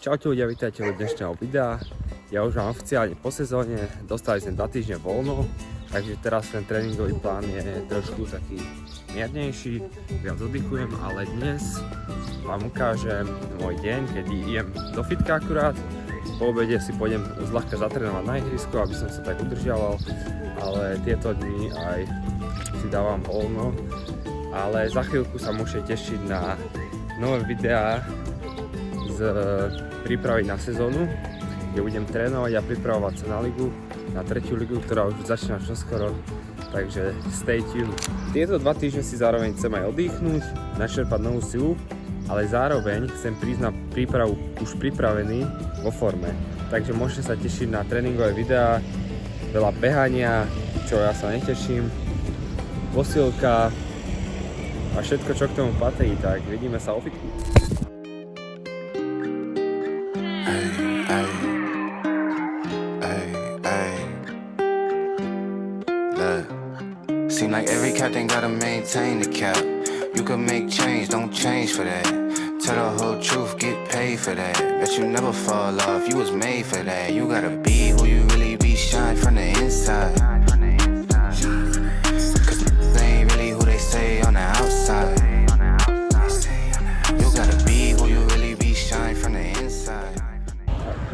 Čaute ľudia, vítajte od dnešného videa. Ja už mám oficiálne po sezóne, dostali sme 2 týždne voľno, takže teraz ten tréningový plán je trošku taký miernejší, viac oddychujem, ale dnes vám ukážem môj deň, kedy idem do fitka akurát. Po obede si pôjdem zľahka zatrénovať na ihrisku, aby som sa tak udržiaval, ale tieto dni aj si dávam voľno. Ale za chvíľku sa môžete tešiť na nové videá z prípravy na sezónu, kde budem trénovať a pripravovať sa na ligu, na 3. ligu, ktorá už začína čoskoro, takže stay tuned. Tieto 2 týždne si zároveň chcem aj oddychnúť, načerpať novú silu, ale zároveň chcem prísť na prípravu už pripravený vo forme. Takže môžete sa tešiť na tréningové videá, veľa behania, čo ja sa neteším, posilka a všetko, čo k tomu patrí, tak vidíme sa o fitku. Seem like every captain gotta maintain the cap. You can make change, don't change for that. Tell the whole truth, get paid for that. Bet you never fall off, you was made for that. You gotta be who you really be, shine from the inside. Cause they ain't really who they say on the outside. You gotta be who you really be, shine from the inside.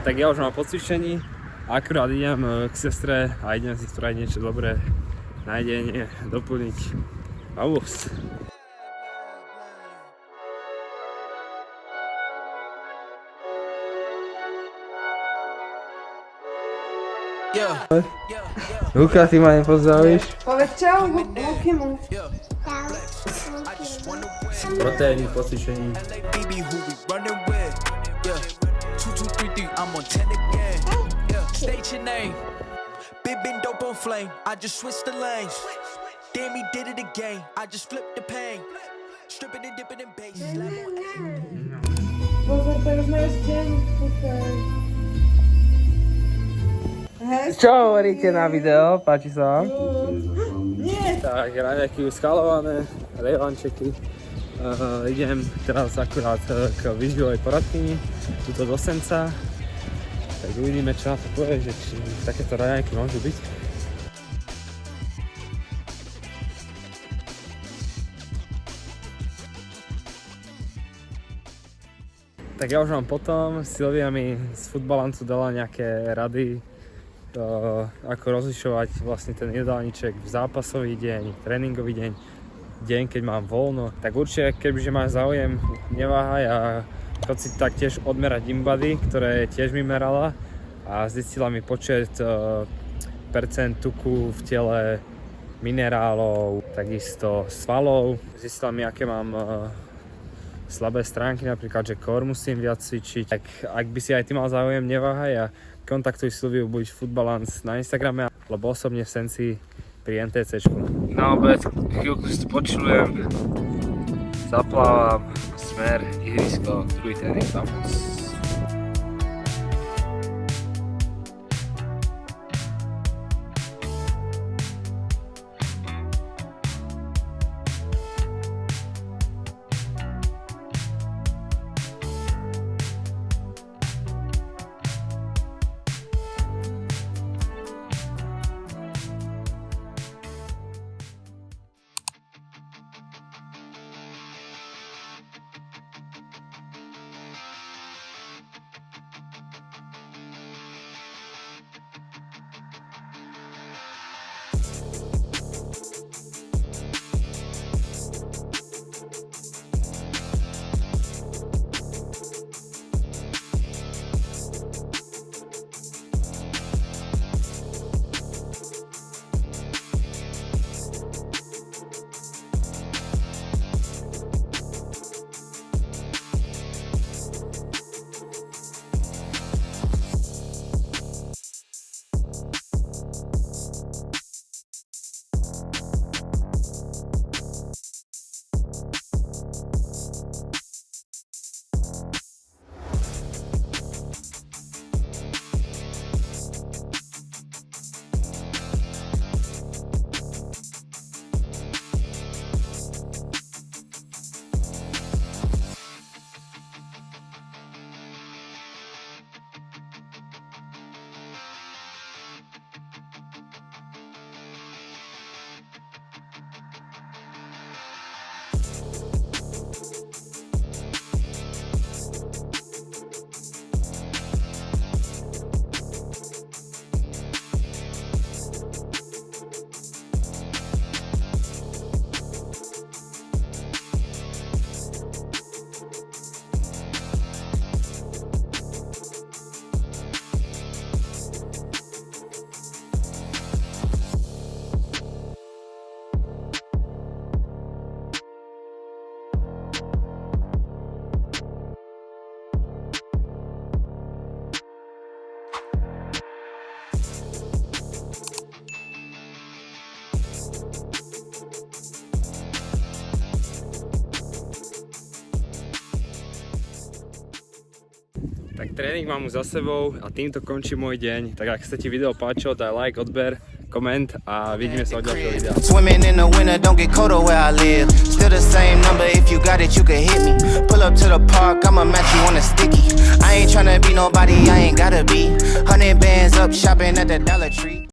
Tak ja už mám po cvičení, akurát idem k sestre a idem si spraviť niečo dobré na jedenie, doplniť avos. Luka, ty ma nepozdravíš? Povedz čau, Lukimu. Proteíny po cvičení. Big been dope on flame, I just switched the lanes. Damn, he did it again, I just flipped the pain. Stripping and dipping in bass. Pozor, to już masz dzień tutaj. Čo hovoríte na video? Páči sa vám? Nie! Tak, raňajky už skalované, rejvančeky. Idem teraz akurát k výživovej poradkyni, tuto do Senca. Tak uvidíme, čo na to povie, že či takéto raňajky môžu byť. Tak ja už mám potom, Silvia mi z Futbalancu dala nejaké rady, ako rozlišovať vlastne ten jedálniček v zápasový deň, tréningový deň, keď mám voľno. Tak určite, kebyže máš záujem, neváhaj a choď si taktiež odmerať InBody, ktoré tiež mi merala a zistila mi počet percent tuku v tele, minerálov, takisto svalov. Zistila mi, aké mám slabé stránky, napríklad, že core musím viac cvičiť. Tak ak by si aj ty mal záujem, neváhaj a kontaktuj Silviu buď Futbalance na Instagrame, alebo osobne v Senci pri NTCčku. Na obed, chvíľku si to počujem, zaplávam, smer, ihrisko, druhý tréning, vamos. Tak tréning mám už za sebou a týmto končí môj deň. Tak ak sa ti video páčilo, daj like, odber, koment a vidíme sa od ďalšieho videa. Swimming in the winter, don't get colder where I live. Still the same number, if you got it, you can hit me. Pull up to the park, I'ma match you on a sticky. I ain't tryna be nobody, I ain't gotta be. 100 bands up, shopping at the Dollar Tree.